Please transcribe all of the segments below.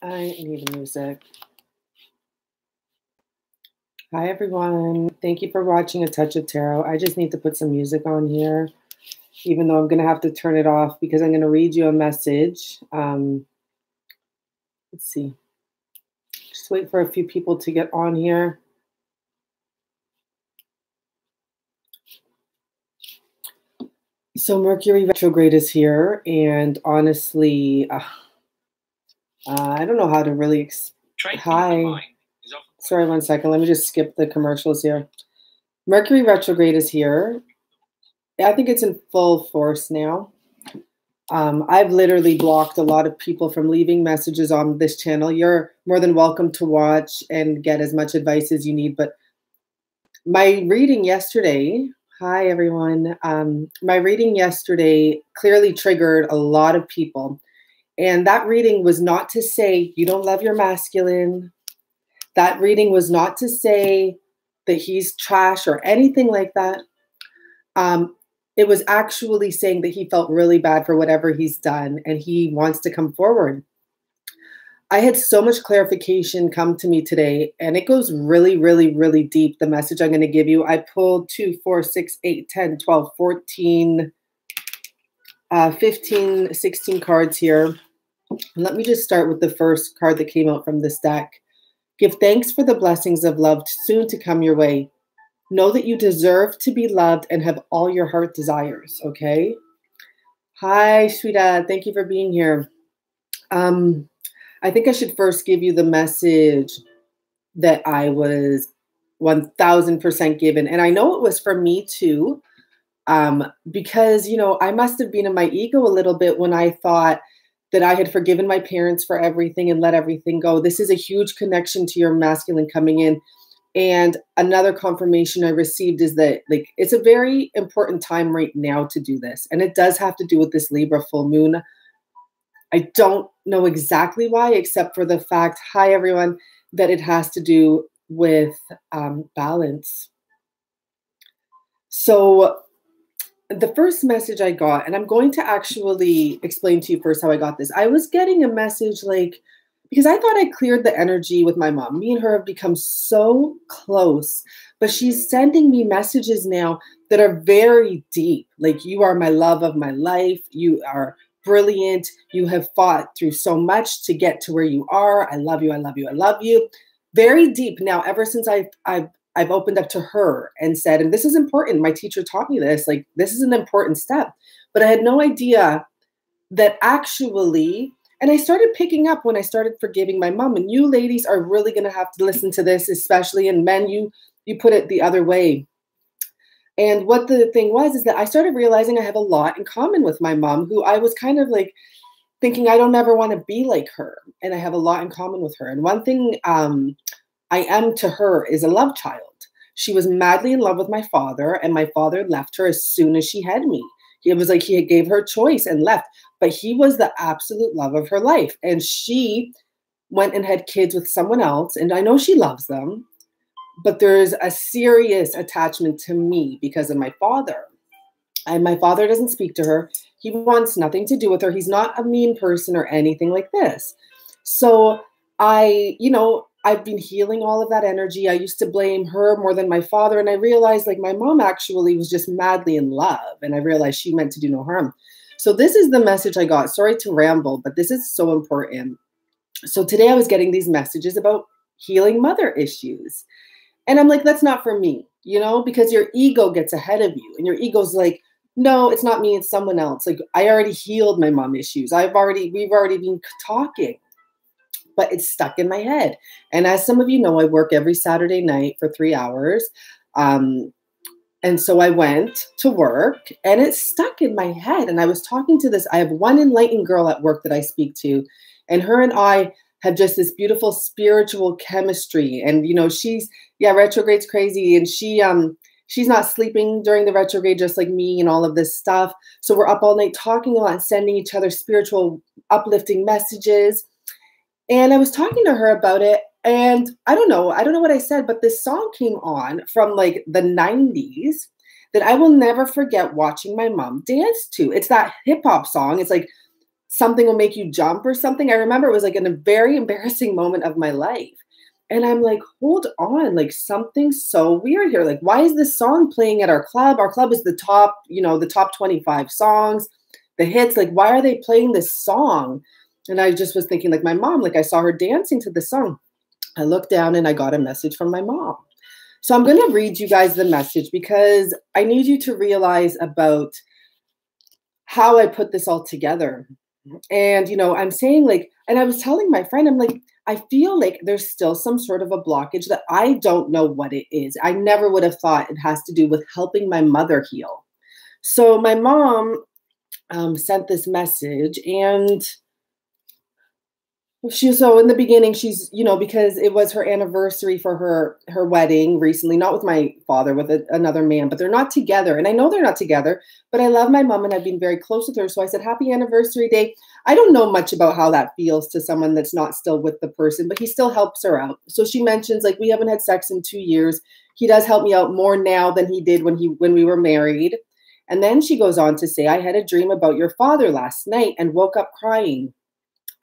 I need the music. Hi, everyone. Thank you for watching A Touch of Tarot. I just need to put some music on here, even though I'm going to have to turn it off because I'm going to read you a message. Let's see. Just wait for a few people to get on here. So Mercury retrograde is here, and honestly, I don't know how to really. Hi. Sorry, 1 second. Let me just skip the commercials here. Mercury retrograde is here. I think it's in full force now. I've literally blocked a lot of people from leaving messages on this channel. You're more than welcome to watch and get as much advice as you need. But my reading yesterday, hi everyone. My reading yesterday clearly triggered a lot of people. And that reading was not to say you don't love your masculine. That reading was not to say that he's trash or anything like that. It was actually saying that he felt really bad for whatever he's done and he wants to come forward. I had so much clarification come to me today, and it goes really, really, really deep, the message I'm going to give you. I pulled 2, 4, 6, 8, 10, 12, 14, 15, 16 cards here. Let me just start with the first card that came out from this deck. Give thanks for the blessings of love soon to come your way. Know that you deserve to be loved and have all your heart desires, okay? Hi, Shweta. Thank you for being here. I think I should first give you the message that I was 1000% given. And I know it was for me too, because, you know, I must have been in my ego a little bit when I thought that I had forgiven my parents for everything and let everything go. This is a huge connection to your masculine coming in. And another confirmation I received is that, like, it's a very important time right now to do this. And it does have to do with this Libra full moon. I don't know exactly why, except for the fact, hi everyone, that it has to do with balance. So the first message I got, and I'm going to actually explain to you first how I got this. I was getting a message like, because I thought I cleared the energy with my mom. Me and her have become so close, but she's sending me messages now that are very deep. Like, you are my love of my life. You are brilliant. You have fought through so much to get to where you are. I love you. I love you. I love you. Very deep. Now, ever since I've opened up to her and said, and this is important. My teacher taught me this. Like, this is an important step. But I had no idea that actually. And I started picking up when I started forgiving my mom. And you ladies are really going to have to listen to this, especially, and men, you put it the other way. And what the thing was is that I started realizing I have a lot in common with my mom, who I was kind of like thinking I don't ever want to be like her. And I have a lot in common with her. And one thing I am to her is a love child. She was madly in love with my father, and my father left her as soon as she had me. It was like he gave her choice and left. But he was the absolute love of her life. And she went and had kids with someone else. And I know she loves them. But there's a serious attachment to me because of my father. And my father doesn't speak to her. He wants nothing to do with her. He's not a mean person or anything like this. So I've been healing all of that energy. I used to blame her more than my father. And I realized, like, my mom actually was just madly in love. And I realized she meant to do no harm. So this is the message I got. Sorry to ramble, but this is so important. So today I was getting these messages about healing mother issues. And I'm like, that's not for me, because your ego gets ahead of you. And your ego's like, no, it's not me, it's someone else. Like, I already healed my mom issues. We've already been talking. But it's stuck in my head. And as some of you know, I work every Saturday night for 3 hours. And so I went to work and it stuck in my head. And I was talking to I have one enlightened girl at work that I speak to, and her and I have just this beautiful spiritual chemistry. And, retrograde's crazy. And she's not sleeping during the retrograde, just like me and all of this stuff. So we're up all night talking a lot and sending each other spiritual uplifting messages. And I was talking to her about it. And I don't know what I said, but this song came on from like the 90s that I will never forget watching my mom dance to. It's that hip hop song. It's like something will make you jump or something. I remember it was like in a very embarrassing moment of my life. And I'm like, hold on, like something's so weird here. Like, why is this song playing at our club? Our club is the top, the top 25 songs, the hits. Like, why are they playing this song? And I just was thinking, like, my mom, like, I saw her dancing to the song. I looked down and I got a message from my mom. So I'm going to read you guys the message because I need you to realize about how I put this all together. And, I'm saying like, and I was telling my friend, I'm like, I feel like there's still some sort of a blockage that I don't know what it is. I never would have thought it has to do with helping my mother heal. So my mom sent this message, and so in the beginning, she's, because it was her anniversary for her wedding recently, not with my father, with another man, but they're not together. And I know they're not together, but I love my mom and I've been very close with her. So I said, happy anniversary day. I don't know much about how that feels to someone that's not still with the person, but he still helps her out. So she mentions, like, we haven't had sex in 2 years. He does help me out more now than he did when we were married. And then she goes on to say, I had a dream about your father last night and woke up crying.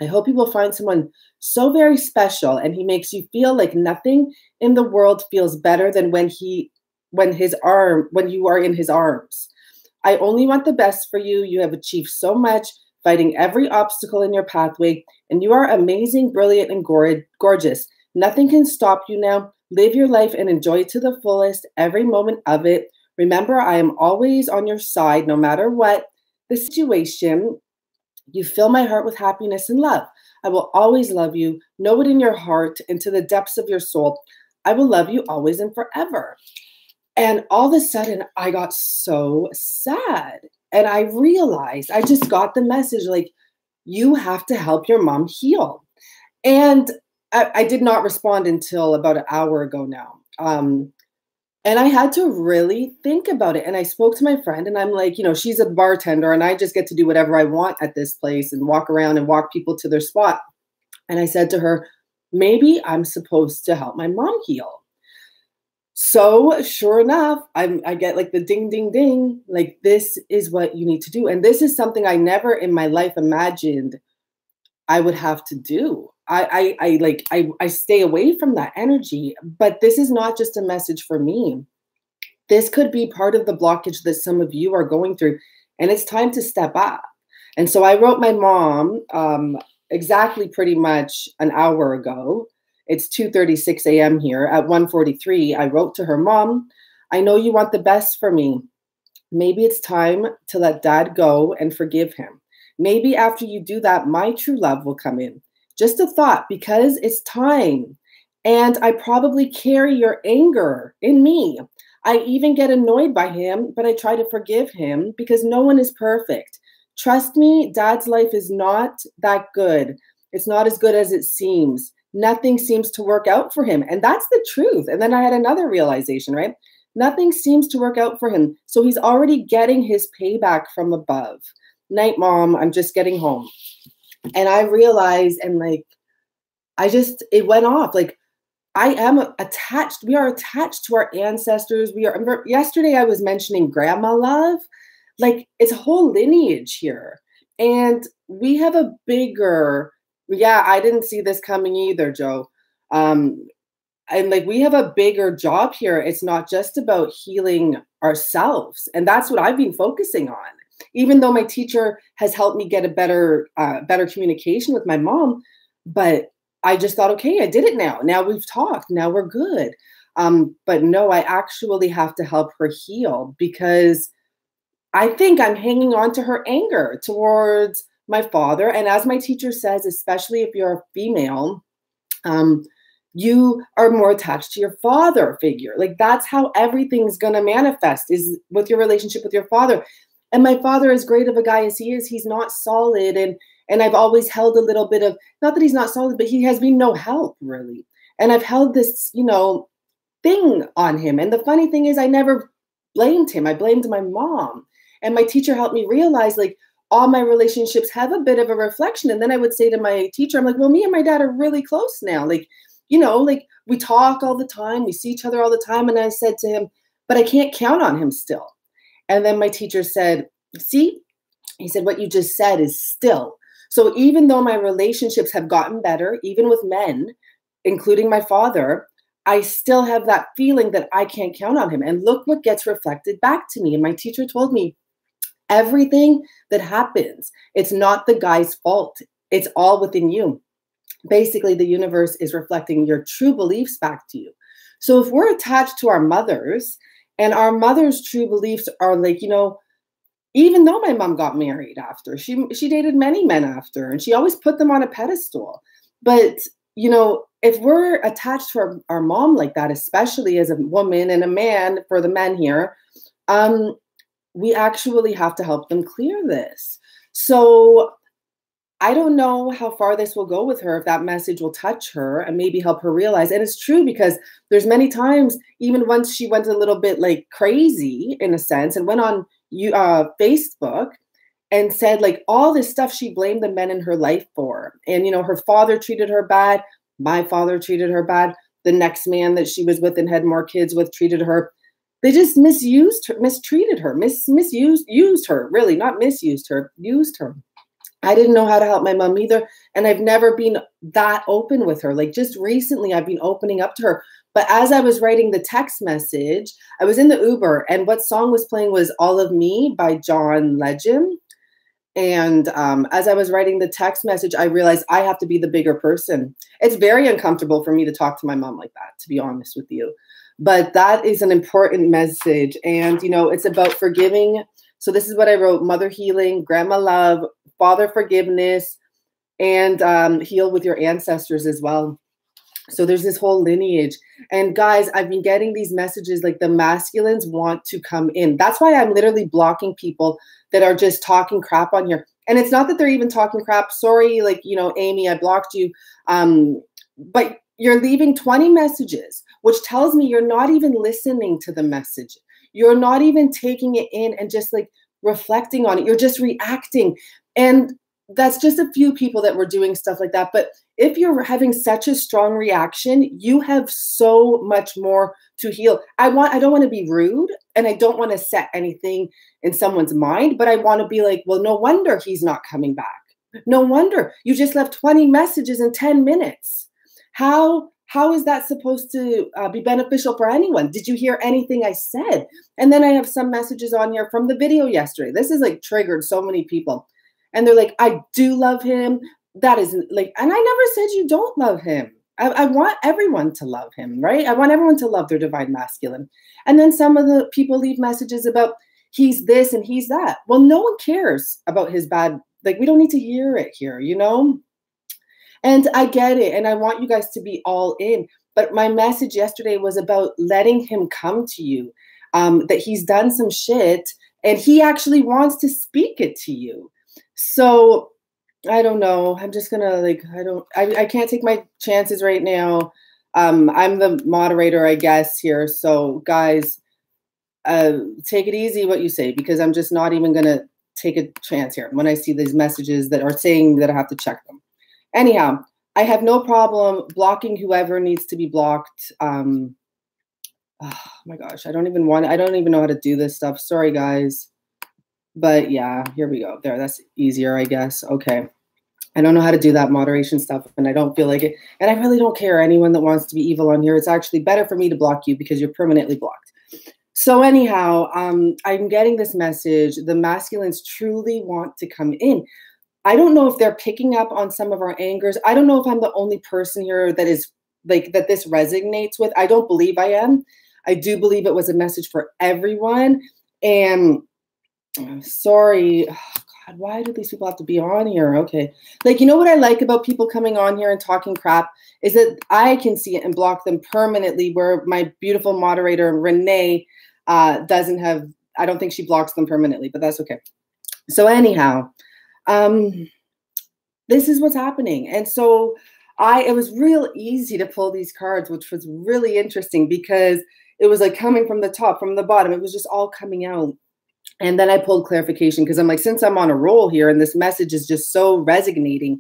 I hope you will find someone so very special and he makes you feel like nothing in the world feels better than when you are in his arms. I only want the best for you. You have achieved so much, fighting every obstacle in your pathway, and you are amazing, brilliant, and gorgeous. Nothing can stop you now. Live your life and enjoy it to the fullest, every moment of it. Remember, I am always on your side, no matter what the situation. You fill my heart with happiness and love. I will always love you. Know it in your heart and to the depths of your soul. I will love you always and forever. And all of a sudden, I got so sad. And I realized, I just got the message, like, you have to help your mom heal. And I did not respond until about an hour ago now. And I had to really think about it. And I spoke to my friend and I'm like, she's a bartender and I just get to do whatever I want at this place and walk around and walk people to their spot. And I said to her, maybe I'm supposed to help my mom heal. So sure enough, I get like the ding, ding, ding, like this is what you need to do. And this is something I never in my life imagined I would have to do. I stay away from that energy, but this is not just a message for me. This could be part of the blockage that some of you are going through, and it's time to step up. And so I wrote my mom exactly pretty much an hour ago. It's 2:36 a.m. here. At 1:43, I wrote to her, Mom, I know you want the best for me. Maybe it's time to let Dad go and forgive him. Maybe after you do that, my true love will come in. Just a thought, because it's time. And I probably carry your anger in me. I even get annoyed by him, but I try to forgive him because no one is perfect. Trust me, Dad's life is not that good. It's not as good as it seems. Nothing seems to work out for him. And that's the truth. And then I had another realization, right? Nothing seems to work out for him. So he's already getting his payback from above. Night, Mom, I'm just getting home. And I realized, and like, it went off. Like, I am attached. We are attached to our ancestors. Yesterday I was mentioning grandma love. Like, it's a whole lineage here. And we have a bigger, I didn't see this coming either, Joe. And like, we have a bigger job here. It's not just about healing ourselves. And that's what I've been focusing on. Even though my teacher has helped me get a better communication with my mom, but I just thought, okay, I did it now. Now we've talked. Now we're good. But no, I actually have to help her heal because I think I'm hanging on to her anger towards my father. And as my teacher says, especially if you're a female, you are more attached to your father figure. Like, that's how everything's going to manifest, is with your relationship with your father. And my father, as great of a guy as he is, he's not solid. And I've always held a little bit of, not that he's not solid, but he has been no help, really. And I've held this, thing on him. And the funny thing is, I never blamed him. I blamed my mom. And my teacher helped me realize, like, all my relationships have a bit of a reflection. And then I would say to my teacher, I'm like, well, me and my dad are really close now. Like, like, we talk all the time. We see each other all the time. And I said to him, but I can't count on him still. And then my teacher said, see, he said, what you just said is still. So even though my relationships have gotten better, even with men, including my father, I still have that feeling that I can't count on him. And look what gets reflected back to me. And my teacher told me everything that happens, it's not the guy's fault. It's all within you. Basically, the universe is reflecting your true beliefs back to you. So if we're attached to our mothers and our mother's true beliefs are like, you know, even though my mom got married after, she dated many men after, and she always put them on a pedestal. But, you know, if we're attached to our mom like that, especially as a woman and a man, for the men here, we actually have to help them clear this. So I don't know how far this will go with her, if that message will touch her and maybe help her realize. And it's true, because there's many times, even once she went a little bit like crazy in a sense and went on Facebook and said like all this stuff she blamed the men in her life for. And, you know, her father treated her bad. My father treated her bad. The next man that she was with and had more kids with treated her. They just misused her, mistreated her, used her, really, not misused her, used her. I didn't know how to help my mom either. And I've never been that open with her. Like just recently, I've been opening up to her. But as I was writing the text message, I was in the Uber, and what song was playing was All of Me by John Legend. And as I was writing the text message, I realized I have to be the bigger person. It's very uncomfortable for me to talk to my mom like that, to be honest with you. But that is an important message. And, you know, it's about forgiving. So this is what I wrote: mother healing, grandma love, father forgiveness, and heal with your ancestors as well. So there's this whole lineage. And guys, I've been getting these messages like the masculines want to come in. That's why I'm literally blocking people that are just talking crap on here. And it's not that they're even talking crap. Sorry, like, you know, Amy, I blocked you. But you're leaving 20 messages, which tells me you're not even listening to the message. You're not even taking it in and just like reflecting on it. You're just reacting. And that's just a few people that were doing stuff like that. But if you're having such a strong reaction, you have so much more to heal. I don't want to be rude, and I don't want to set anything in someone's mind, but I want to be like, well, no wonder he's not coming back. No wonder you just left 20 messages in 10 minutes. How is that supposed to be beneficial for anyone? Did you hear anything I said? And then I have some messages on here from the video yesterday. This is like triggered so many people. And they're like, I do love him. That is like, and I never said you don't love him. I want everyone to love him, right? I want everyone to love their divine masculine. And then some of the people leave messages about he's this and he's that. Well, no one cares about his bad. Like, we don't need to hear it here, you know? And I get it. And I want you guys to be all in. But my message yesterday was about letting him come to you, that he's done some shit and he actually wants to speak it to you. So I don't know. I'm just gonna like, I can't take my chances right now. I'm the moderator, I guess, here. So guys, take it easy what you say, because I'm just not even gonna take a chance here when I see these messages that are saying that I have to check them. Anyhow, I have no problem blocking whoever needs to be blocked. Oh my gosh, I don't even know how to do this stuff. Sorry, guys. But yeah, here we go. There, that's easier, I guess. Okay. I don't know how to do that moderation stuff, and I don't feel like it. And I really don't care anyone that wants to be evil on here. It's actually better for me to block you because you're permanently blocked. So anyhow, I'm getting this message. The masculines truly want to come in. I don't know if they're picking up on some of our angers. I don't know if I'm the only person here that is like, that this resonates with. I don't believe I am. I do believe it was a message for everyone. And I'm sorry. Oh, God, why do these people have to be on here? Okay. Like, you know what I like about people coming on here and talking crap is that I can see it and block them permanently, where my beautiful moderator, Renee, doesn't have, I don't think she blocks them permanently, but that's okay. So anyhow, this is what's happening. And so it was real easy to pull these cards, which was really interesting because it was like coming from the top, from the bottom. It was just all coming out. And then I pulled clarification because I'm like, since I'm on a roll here and this message is just so resonating,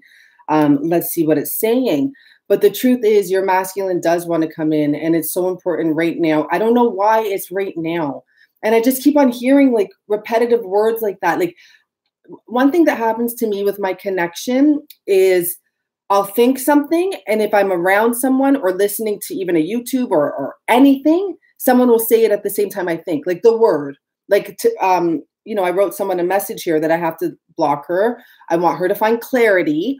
let's see what it's saying. But the truth is, your masculine does want to come in, and it's so important right now. I don't know why it's right now. And I just keep on hearing like repetitive words like that. Like, one thing that happens to me with my connection is I'll think something, and if I'm around someone or listening to even a YouTube or anything, someone will say it at the same time I think, like the word. Like, I wrote someone a message here that I have to block her. I want her to find clarity.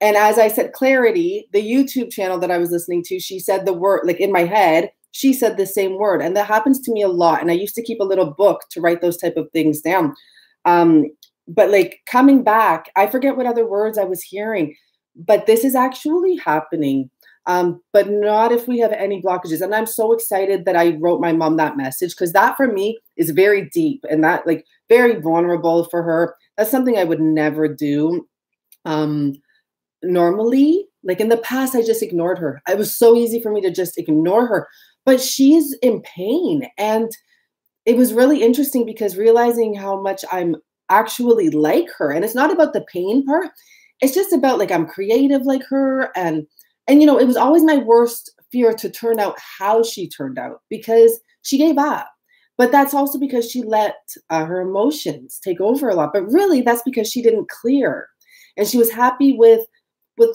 And as I said clarity, the YouTube channel that I was listening to, she said the word, like in my head, she said the same word. And that happens to me a lot. And I used to keep a little book to write those type of things down. But like coming back, I forget what other words I was hearing, but this is actually happening. But not if we have any blockages. And I'm so excited that I wrote my mom that message, because that for me is very deep and that like very vulnerable for her. That's something I would never do. Normally, like in the past, I just ignored her. It was so easy for me to just ignore her, but she's in pain. And it was really interesting because realizing how much I'm actually like her, and it's not about the pain part. It's just about like, I'm creative like her. And it was always my worst fear to turn out how she turned out, because she gave up. But that's also because she let her emotions take over a lot. But really, that's because she didn't clear. And she was happy with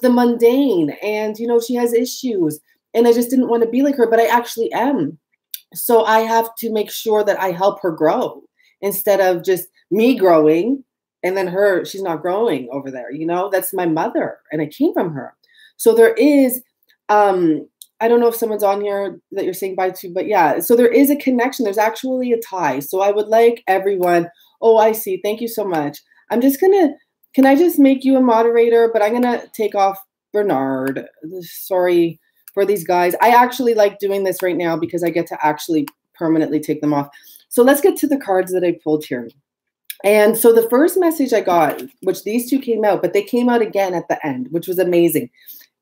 the mundane. And, she has issues. And I just didn't want to be like her, but I actually am. So I have to make sure that I help her grow instead of just me growing and then she's not growing over there. That's my mother and I came from her. So there is, I don't know if someone's on here that you're saying bye to, but yeah, so there is a connection. There's actually a tie. So I would like everyone, oh, I see. Thank you so much. Can I just make you a moderator? But I'm going to take off Bernard. Sorry for these guys. I actually like doing this right now because I get to actually permanently take them off. So let's get to the cards that I pulled here. And so the first message I got, which these two came out, but they came out again at the end, which was amazing.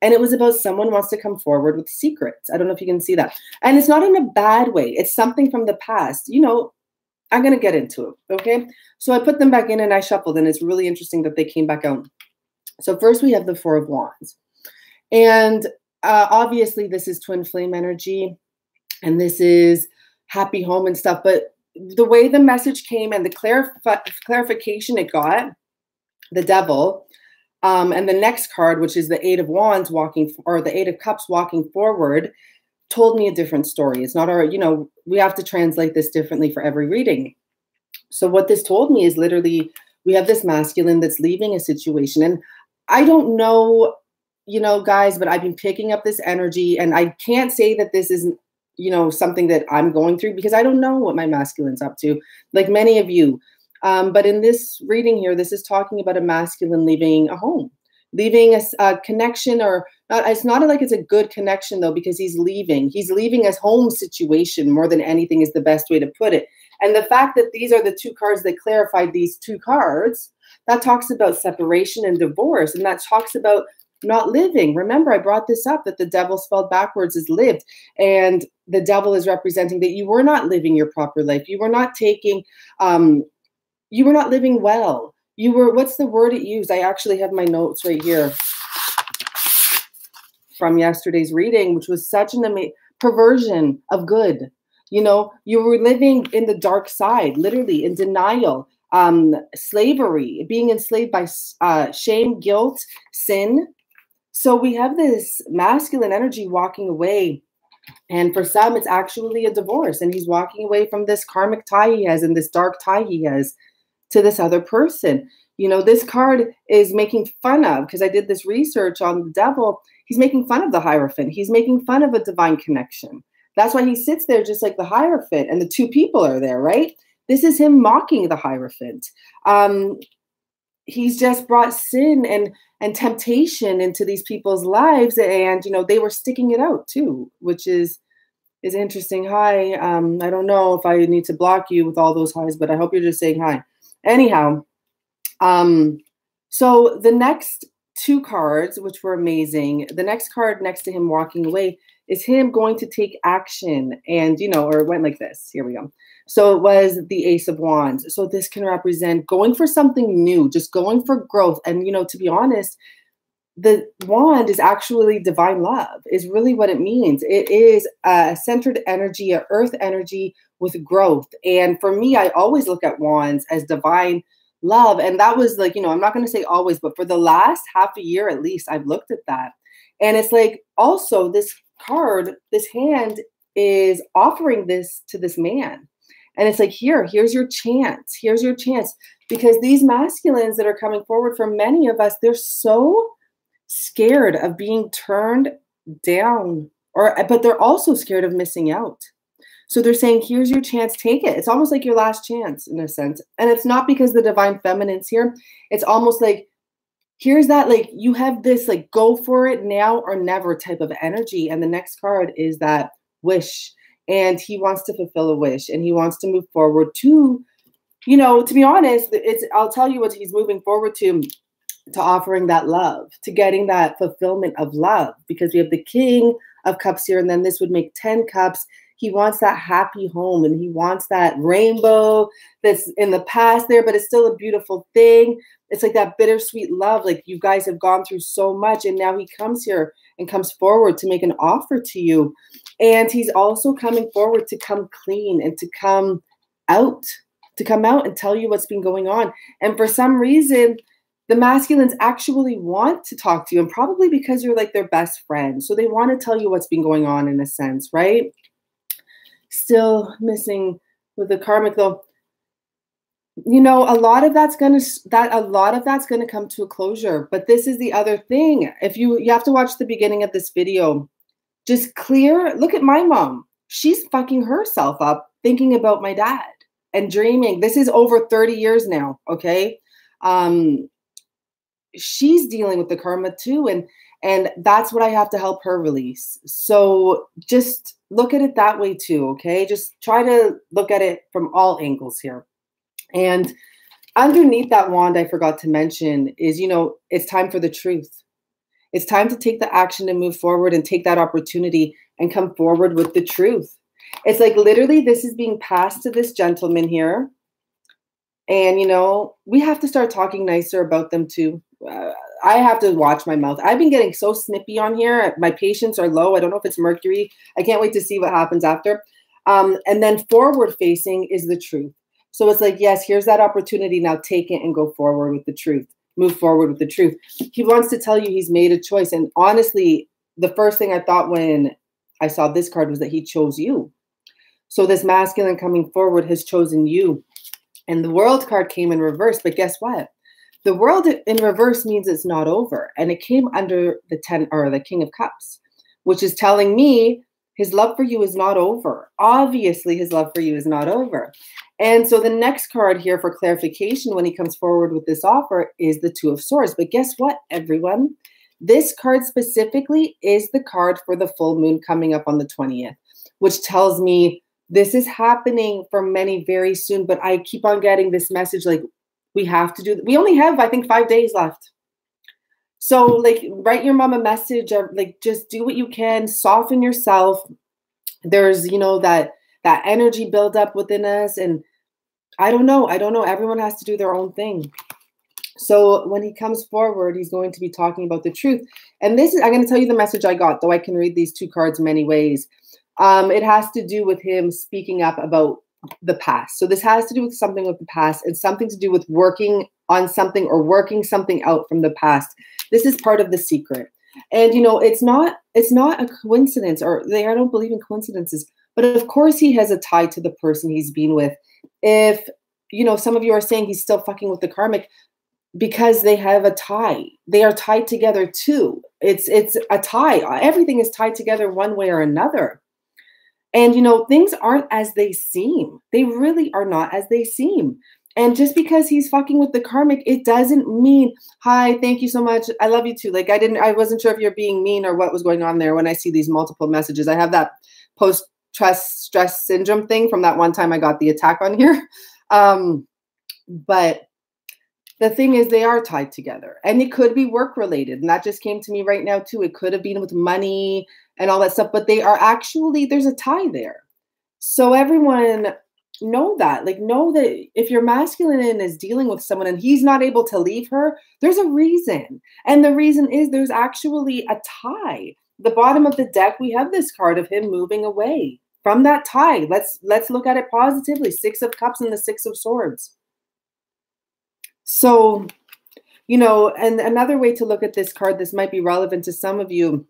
And it was about someone wants to come forward with secrets. I don't know if you can see that. And it's not in a bad way. It's something from the past. I'm going to get into it. Okay. So I put them back in and I shuffled, and it's really interesting that they came back out. So first we have the Four of Wands. And obviously this is twin flame energy and this is happy home and stuff. But the way the message came and the clarification it got, the Devil, and the next card, which is the Eight of Wands the Eight of Cups walking forward, told me a different story. It's not we have to translate this differently for every reading. So what this told me is literally we have this masculine that's leaving a situation. And I don't know, guys, but I've been picking up this energy, and I can't say that this isn't, something that I'm going through because I don't know what my masculine's up to, like many of you. But in this reading here, this is talking about a masculine leaving a home, leaving a connection, or not. It's not like it's a good connection though, because he's leaving his home situation more than anything is the best way to put it. And the fact that these are the two cards that clarified these two cards, that talks about separation and divorce. And that talks about not living. Remember, I brought this up, that the devil spelled backwards is lived. And the devil is representing that you were not living your proper life. You were not taking, you were not living well. You were, what's the word it used? I actually have my notes right here from yesterday's reading, which was such an amazing perversion of good. You were living in the dark side, literally in denial, slavery, being enslaved by shame, guilt, sin. So we have this masculine energy walking away. And for some, it's actually a divorce. And he's walking away from this karmic tie he has and this dark tie he has to this other person. This card is making fun of, because I did this research on the devil. He's making fun of the Hierophant. He's making fun of a divine connection. That's why he sits there just like the Hierophant, and the two people are there, right? This is him mocking the Hierophant. He's just brought sin and temptation into these people's lives, and they were sticking it out too, which is interesting. Hi, I don't know if I need to block you with all those highs, but I hope you're just saying hi. Anyhow, so the next two cards, which were amazing, the next card next to him walking away is him going to take action, and or it went like this. Here we go. So it was the Ace of Wands. So this can represent going for something new, just going for growth. And, to be honest, the wand is actually divine love, is really what it means. It is a centered energy, a earth energy with growth. And for me, I always look at wands as divine love. And that was like, I'm not going to say always, but for the last half a year at least, I've looked at that. And it's like, also this card, this hand is offering this to this man. And it's like, here's your chance. Here's your chance. Because these masculines that are coming forward, for many of us, they're so scared of being turned down, but they're also scared of missing out. So they're saying, here's your chance, take it. It's almost like your last chance in a sense. And it's not because the divine feminine's here. It's almost like, here's that, like, you have this, like, go for it now or never type of energy. And the next card is that wish. And he wants to fulfill a wish, and he wants to move forward to, to be honest, I'll tell you what he's moving forward to offering that love, to getting that fulfillment of love, because we have the King of Cups here, and then this would make 10 cups. He wants that happy home, and he wants that rainbow that's in the past there, but it's still a beautiful thing. It's like that bittersweet love. Like, you guys have gone through so much, and now he comes here and comes forward to make an offer to you. And he's also coming forward to come clean and to come out and tell you what's been going on. And for some reason, the masculines actually want to talk to you, and probably because you're like their best friend. So they want to tell you what's been going on in a sense, right? Still missing with the karmic though. A lot of that's gonna come to a closure. But this is the other thing. If you have to watch the beginning of this video, just look at my mom. She's fucking herself up thinking about my dad and dreaming. This is over 30 years now, okay? She's dealing with the karma too, and that's what I have to help her release. So just look at it that way too, okay? Just try to look at it from all angles here. And underneath that wand, I forgot to mention is, it's time for the truth. It's time to take the action and move forward and take that opportunity and come forward with the truth. It's like literally this is being passed to this gentleman here. And, we have to start talking nicer about them too. I have to watch my mouth. I've been getting so snippy on here. My patience are low. I don't know if it's Mercury. I can't wait to see what happens after. And then forward facing is the truth. So it's like, yes, here's that opportunity. Now take it and go forward with the truth. Move forward with the truth. He wants to tell you he's made a choice. And honestly, the first thing I thought when I saw this card was that he chose you. So this masculine coming forward has chosen you. And the World card came in reverse. But guess what? The World in reverse means it's not over. And it came under the the King of Cups, which is telling me his love for you is not over. Obviously, his love for you is not over. And so the next card here for clarification when he comes forward with this offer is the Two of Swords. But guess what, everyone? This card specifically is the card for the full moon coming up on the 20th, which tells me this is happening for many very soon. But I keep on getting this message like, we have to we only have, I think, 5 days left. So like, write your mom a message or like, just do what you can, soften yourself. There's, that energy build up within us. And I don't know. Everyone has to do their own thing. So when he comes forward, he's going to be talking about the truth. And I'm going to tell you the message I got, though I can read these two cards many ways. It has to do with him speaking up about the past. So this has to do with something with the past. It's something to do with working on something or working something out from the past. This is part of the secret. And, it's not a coincidence, or I don't believe in coincidences, but of course he has a tie to the person he's been with. If, some of you are saying he's still fucking with the karmic because they have a tie. They are tied together too. It's a tie. Everything is tied together one way or another. And, things aren't as they seem. They really are not as they seem. And just because he's fucking with the karmic, it doesn't mean, hi, thank you so much. I love you too. Like, I wasn't sure if you're being mean or what was going on there when I see these multiple messages. I have that post-stress syndrome thing from that one time I got the attack on here. But the thing is, they are tied together, and it could be work related. And that just came to me right now too. It could have been with money and all that stuff, but they are actually, there's a tie there. So everyone know that if your masculine is dealing with someone and he's not able to leave her, there's a reason. And the reason is there's actually a tie. The bottom of the deck, we have this card of him moving away from that tie. Let's look at it positively. 6 of Cups and the 6 of Swords. So, and another way to look at this card, this might be relevant to some of you,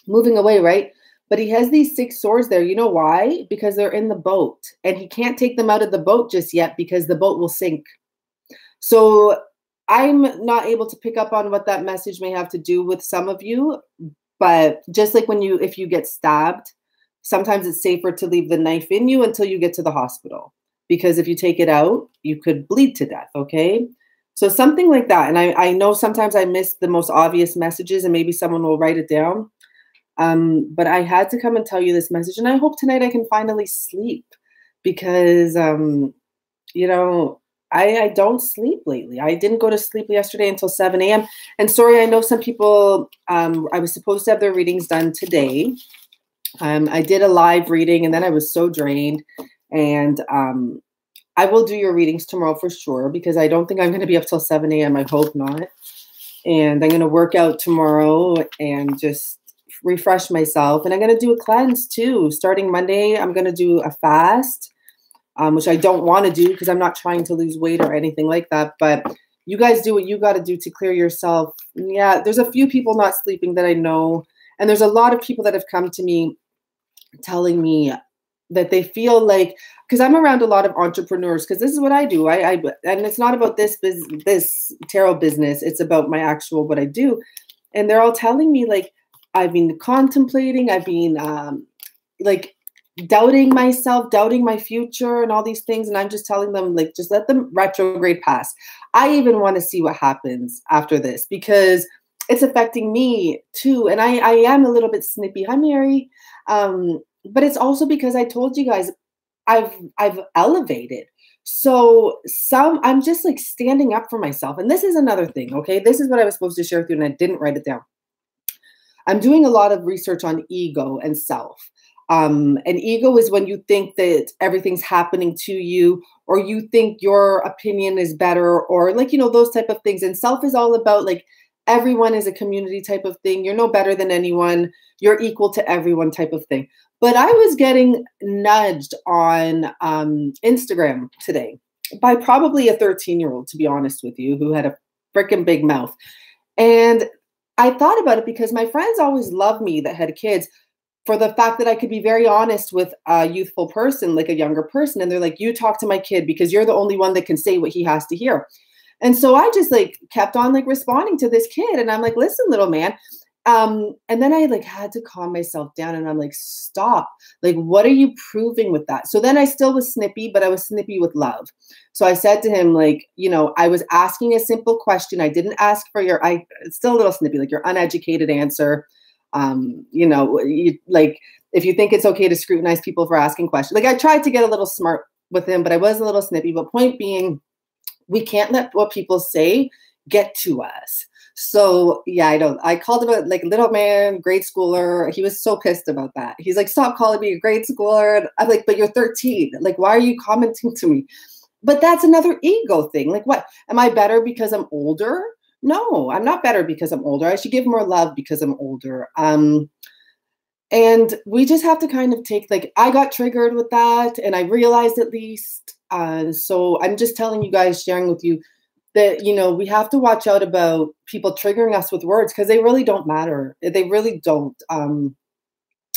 moving away, right? But he has these 6 swords there. You know why? Because they're in the boat and he can't take them out of the boat just yet because the boat will sink. So I'm not able to pick up on what that message may have to do with some of you, but just like if you get stabbed, sometimes it's safer to leave the knife in you until you get to the hospital, because if you take it out, you could bleed to death. Okay. So something like that. And I know sometimes I miss the most obvious messages and maybe someone will write it down. But I had to come and tell you this message, and I hope tonight I can finally sleep because, you know, I don't sleep lately. I didn't go to sleep yesterday until 7 a.m. And sorry, I know some people, I was supposed to have their readings done today. I did a live reading and then I was so drained. And I will do your readings tomorrow for sure, because I don't think I'm going to be up till 7 a.m. I hope not. And I'm going to work out tomorrow and just refresh myself. And I'm going to do a cleanse too. Starting Monday, I'm going to do a fast, which I don't want to do because I'm not trying to lose weight or anything like that. But you guys do what you got to do to clear yourself. Yeah, there's a few people not sleeping that I know. And there's a lot of people that have come to me telling me that they feel like, because I'm around a lot of entrepreneurs, because this is what I do. And it's not about this tarot business. It's about my actual, what I do. And they're all telling me like, I've been contemplating, I've been like doubting myself, doubting my future and all these things. And I'm just telling them like, just let them retrograde pass. I even want to see what happens after this because it's affecting me too. And I am a little bit snippy. Hi, Mary. But it's also because I told you guys I've elevated. So I'm just like standing up for myself. And this is another thing. Okay. This is what I was supposed to share with you and I didn't write it down. I'm doing a lot of research on ego and self. And ego is when you think that everything's happening to you, or you think your opinion is better, or like, those type of things. And self is all about like, everyone is a community type of thing. You're no better than anyone. You're equal to everyone type of thing. But I was getting nudged on Instagram today by probably a 13-year-old, to be honest with you, who had a freaking big mouth. And I thought about it because my friends always loved me that had kids for the fact that I could be very honest with a youthful person, like a younger person. And they're like, you talk to my kid because you're the only one that can say what he has to hear. And so I just like kept on like responding to this kid. And I'm like, listen, little man. And then I like had to calm myself down and I'm like, stop. Like, what are you proving with that? So then I still was snippy, but I was snippy with love. So I said to him, like, I was asking a simple question. I didn't ask for it's still a little snippy, like your uneducated answer. Like if you think it's okay to scrutinize people for asking questions, like I tried to get a little smart with him, but I was a little snippy. But point being, we can't let what people say get to us. So yeah, I called him a like little man, grade schooler. He was so pissed about that. He's like, stop calling me a grade schooler. And I'm like, but you're 13. Like, why are you commenting to me? But that's another ego thing. Like, what? Am I better because I'm older? No, I'm not better because I'm older. I should give more love because I'm older. And we just have to kind of take, like, I got triggered with that and I realized at least. So I'm just telling you guys, sharing with you that, we have to watch out about people triggering us with words because they really don't matter. They really don't.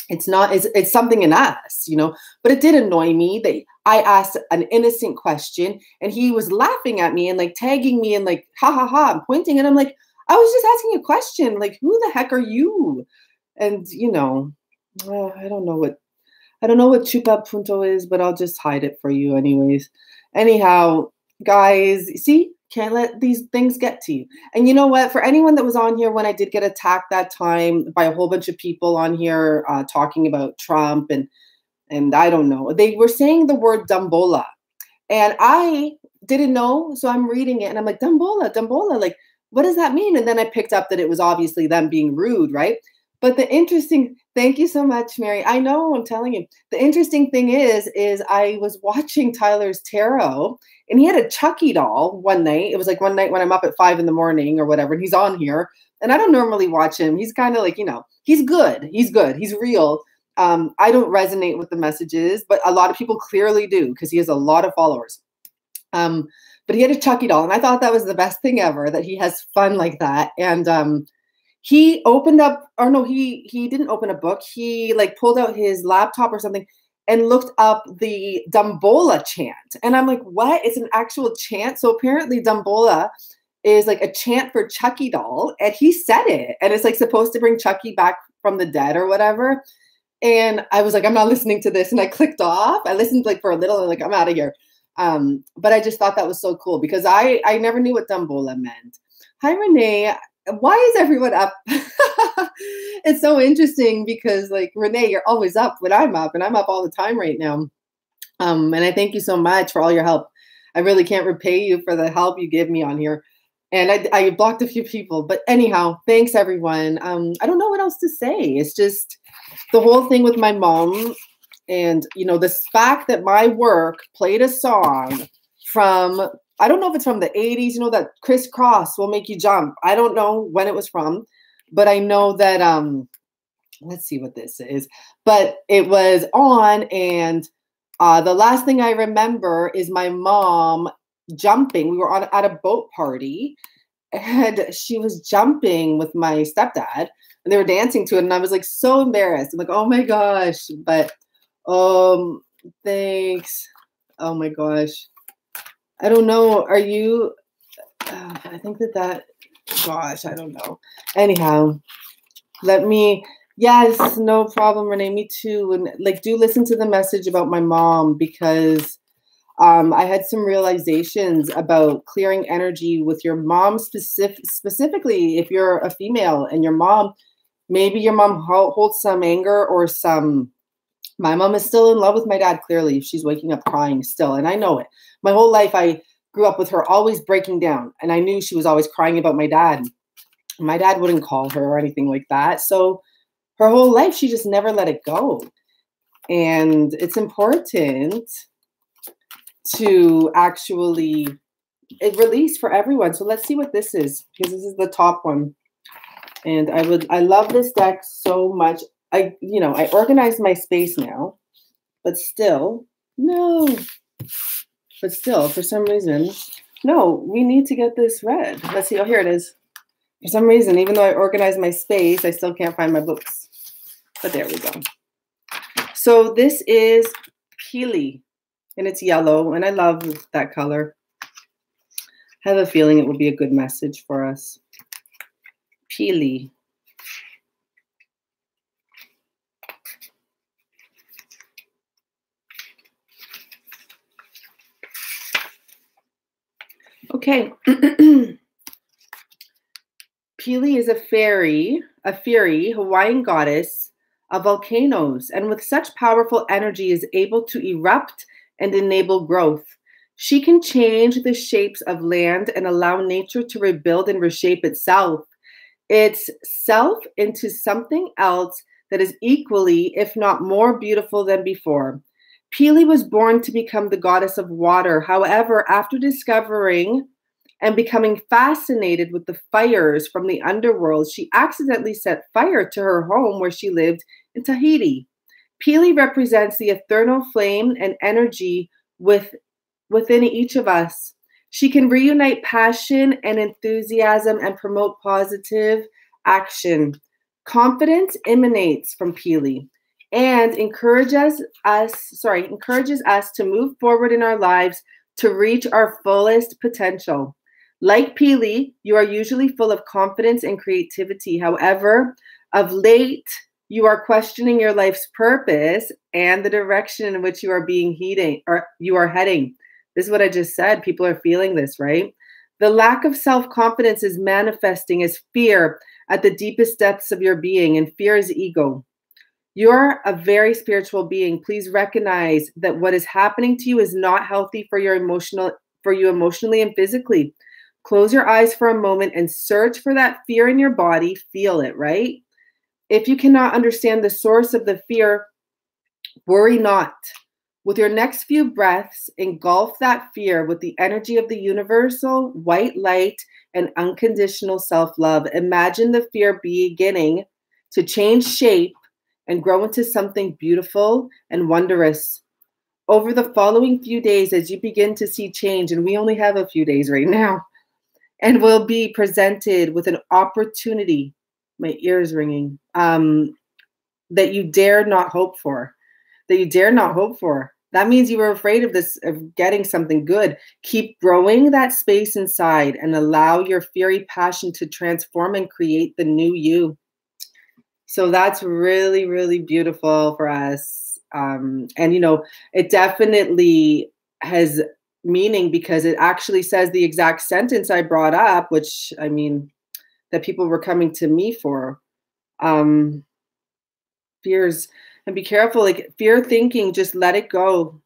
It's something in us, but it did annoy me that I asked an innocent question and he was laughing at me and like tagging me and like, ha ha ha, and pointing. And I'm like, I was just asking a question. Like, who the heck are you? And, I don't know what chupa punto is, but I'll just hide it for you anyways. Anyhow, guys, see, can't let these things get to you. And you know what? For anyone that was on here when I did get attacked that time by a whole bunch of people on here talking about Trump and I don't know, they were saying the word Dumbola. And I didn't know, so I'm reading it and I'm like, Dumbola, like, what does that mean? And then I picked up that it was obviously them being rude, right? But thank you so much, Mary. I know, I'm telling you. The interesting thing is I was watching Tyler's tarot and he had a Chucky doll one night. It was like one night when I'm up at 5 a.m. or whatever, and he's on here. And I don't normally watch him. He's kind of like, he's good. He's good. He's real. I don't resonate with the messages, but a lot of people clearly do because he has a lot of followers. but he had a Chucky doll, and I thought that was the best thing ever, that he has fun like that. And he opened up, or no, he didn't open a book. He like pulled out his laptop or something and looked up the Dumbola chant. And I'm like, what? It's an actual chant? So apparently Dumbola is like a chant for Chucky doll, and he said it, and it's like supposed to bring Chucky back from the dead or whatever. And I was like, I'm not listening to this, and I clicked off. I listened like for a little, and like, I'm out of here. But I just thought that was so cool because I never knew what Dumbola meant. Hi, Renee. Why is everyone up? It's so interesting because like, Renee, you're always up when I'm up, and I'm up all the time right now. And I thank you so much for all your help. I really can't repay you for the help you give me on here. And I blocked a few people, but anyhow, thanks everyone. I don't know what else to say. It's just the whole thing with my mom, and you know, this fact that my work played a song from, I don't know if it's from the 80s, you know, that Crisscross Will Make You Jump. I don't know when it was from, but I know that let's see what this is. But it was on, and the last thing I remember is my mom jumping. We were at a boat party, and she was jumping with my stepdad, and they were dancing to it, and I was like so embarrassed. I'm like, oh my gosh. But thanks. Oh my gosh. I don't know. Are you I think that gosh, I don't know. Anyhow, yes, no problem, Renee, me too. And like, do listen to the message about my mom, because I had some realizations about clearing energy with your mom, specifically if you're a female and maybe your mom holds some anger or my mom is still in love with my dad, clearly. She's waking up crying still, and I know it. My whole life, I grew up with her always breaking down, and I knew she was always crying about my dad. My dad wouldn't call her or anything like that. So her whole life, she just never let it go. And it's important to actually release for everyone. So let's see what this is, because this is the top one. And I love this deck so much. I organized my space now, but still, for some reason, no, we need to get this read. Let's see. Oh, here it is. For some reason, even though I organized my space, I still can't find my books. But there we go. So this is Pili, and it's yellow, and I love that color. I have a feeling it will be a good message for us. Pili. Okay. Pili is a fairy Hawaiian goddess of volcanoes, and with such powerful energy is able to erupt and enable growth. She can change the shapes of land and allow nature to rebuild and reshape itself into something else that is equally, if not more beautiful than before. Pili was born to become the goddess of water. However, after discovering and becoming fascinated with the fires from the underworld, she accidentally set fire to her home where she lived in Tahiti. Pili represents the eternal flame and energy within each of us. She can reunite passion and enthusiasm and promote positive action. Confidence emanates from Pili and encourages us to move forward in our lives to reach our fullest potential. Like Pili, you are usually full of confidence and creativity. However, of late, you are questioning your life's purpose and the direction in which you are heading. This is what I just said. People are feeling this, right? The lack of self-confidence is manifesting as fear at the deepest depths of your being, and fear is ego. You're a very spiritual being. Please recognize that what is happening to you is not healthy for you emotionally and physically. Close your eyes for a moment and search for that fear in your body. Feel it, right? If you cannot understand the source of the fear, worry not. With your next few breaths, engulf that fear with the energy of the universal white light and unconditional self-love. Imagine the fear beginning to change shape and grow into something beautiful and wondrous. over the following few days, as you begin to see change, and we only have a few days right now, and will be presented with an opportunity, my ears ringing, that you dare not hope for, that you dare not hope for. That means you were afraid of this, of getting something good. Keep growing that space inside and allow your fiery passion to transform and create the new you. So that's really, really beautiful for us. And, you know, it definitely has meaning because it actually says the exact sentence I brought up, which I mean, that people were coming to me for. Um, Fears, and be careful, like fear thinking, just let it go.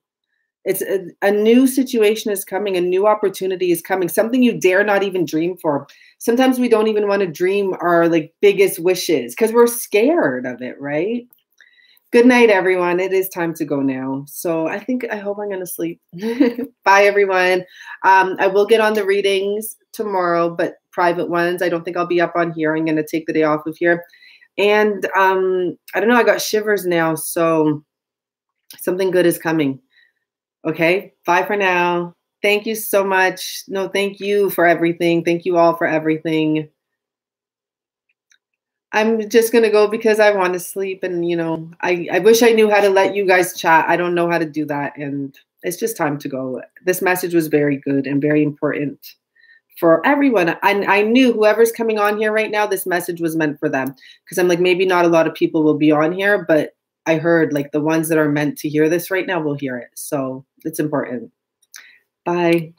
It's a new situation is coming, a new opportunity is coming, something you dare not even dream for. Sometimes we don't even want to dream our like biggest wishes because we're scared of it, right? Good night, everyone. It is time to go now. So I hope I'm going to sleep. Bye, everyone. I will get on the readings tomorrow, but private ones. I don't think I'll be up on here. I'm going to take the day off of here. And I don't know, I got shivers now. So something good is coming. Okay. Bye for now. Thank you so much. No, thank you for everything. Thank you all for everything. I'm just going to go because I want to sleep. And, you know, I wish I knew how to let you guys chat. I don't know how to do that. And it's just time to go. This message was very good and very important for everyone. I knew whoever's coming on here right now, this message was meant for them. Because I'm like, maybe not a lot of people will be on here, but I heard like the ones that are meant to hear this right now will hear it. So it's important. Bye.